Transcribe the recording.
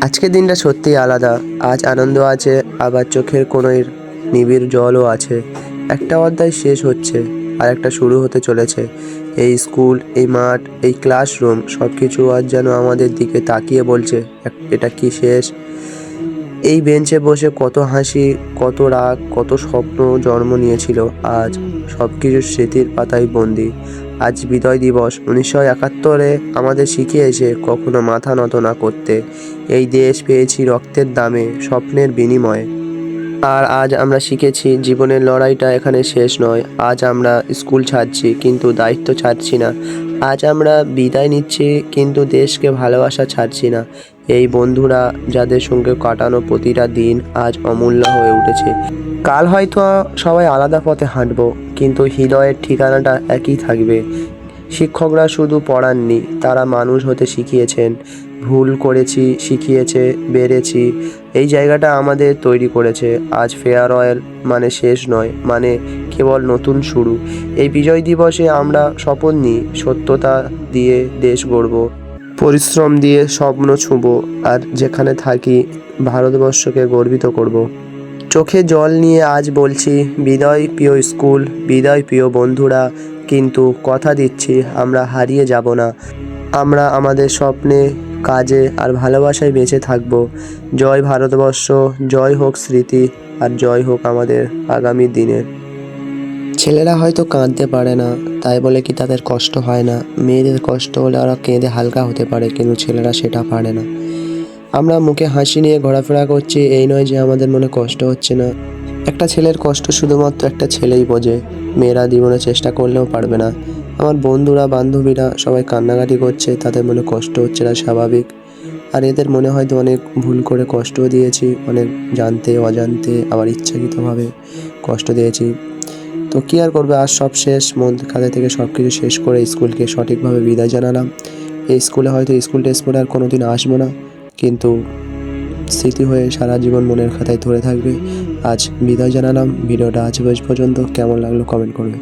আজকের দিনটা সত্যিই আলাদা। আজ আনন্দ আছে, আবার চোখের কোণের নিবিড় জলও আছে। একটা অধ্যায় শেষ হচ্ছে, আর একটা শুরু হতে চলেছে। এই স্কুল, এই মাঠ, এই ক্লাসরুম সব কিছু আজ যেন আমাদের দিকে তাকিয়ে বলছে, এটা কি শেষ?" এই বেঞ্চে বসে কত হাসি, কত রাগ, কত স্বপ্ন জন্ম নিয়েছিল, আজ সব কিছু স্মৃতির পাতায় বন্দি। আজ বিজয় দিবস। 1971-এ আমাদের শিখিয়েছে কখনো মাথা নত না করতে। এই দেশ পেয়েছি রক্তের দামে, স্বপ্নের বিনিময়ে। আর আজ আমরা শিখেছি জীবনের লড়াইটা এখানে শেষ নয়। আজ আমরা স্কুল ছাড়ছি, কিন্তু দায়িত্ব ছাড়ছি না। আজ আমরা বিদায় নিচ্ছি, কিন্তু দেশকে ভালোবাসা ছাড়ছি না। এই বন্ধুরা, যাদের সঙ্গে কাটানো প্রতিটা দিন আজ অমূল্য হয়ে উঠেছে। কাল হয়তো সবাই আলাদা পথে হাঁটবো, কিন্তু হৃদয়ের ঠিকানাটা একই থাকবে। শিক্ষকরা শুধু পড়াননি, তারা মানুষ হতে শিখিয়েছেন। ভুল করেছি, শিখিয়েছে, বেড়েছি। এই জায়গাটা আমাদের তৈরি করেছে। আজ ফেয়ারওয়েল মানে শেষ নয়, মানে কেবল নতুন শুরু। এই বিজয় দিবসে আমরা শপথ নিই, সত্যতা দিয়ে দেশ গড়ব, পরিশ্রম দিয়ে স্বপ্ন ছুঁব, আর যেখানে থাকি ভারতবর্ষকে গর্বিত করব। চোখে জল নিয়ে আজ বলছি, বিদায় প্রিয় স্কুল, বিদায় প্রিয় বন্ধুরা। কিন্তু কথা দিচ্ছি, আমরা হারিয়ে যাব না। আমরা আমাদের স্বপ্নে, কাজে আর ভালোবাসায় বেঁচে থাকব। জয় ভারতবর্ষ, জয় হোক স্মৃতি, আর জয় হোক আমাদের আগামী দিনের। ছেলেরা হয়তো কাঁদতে পারে না, তাই বলে কি তাদের কষ্ট হয় না? মেয়েদের কষ্ট হলে ওরা কেঁদে হালকা হতে পারে, কিন্তু ছেলেরা সেটা পারে না। আমরা মুখে হাসি নিয়ে ঘোরাফেরা করছি, এই নয় যে আমাদের মনে কষ্ট হচ্ছে না। একটা ছেলের কষ্ট শুধুমাত্র একটা ছেলেই বোঝে। মেয়েরা জীবনে চেষ্টা করলেও পারবে না। আমার বন্ধুরা, বান্ধবীরা সবাই কান্নাকাটি করছে, তাদের মনে কষ্ট হচ্ছে না, স্বাভাবিক। আর এদের মনে হয়তো অনেক ভুল করে কষ্টও দিয়েছি, অনেক জানতে অজান্তে আবার ইচ্ছাকৃতভাবে কষ্ট দিয়েছি। তো কী আর করবে, আজ সব শেষ। মন খাতা থেকে সব কিছু শেষ করে স্কুলকে সঠিকভাবে বিদায় জানালাম। এই স্কুলে হয়তো স্কুল ড্রেস পরে আর কোনোদিন আসবো না, কিন্তু স্মৃতি হয়ে সারা জীবন মনের খাতায় ধরে থাকবে। আজ বিদায় জানালাম। ভিডিওটা আজ পর্যন্ত কেমন লাগলো কমেন্ট করবে।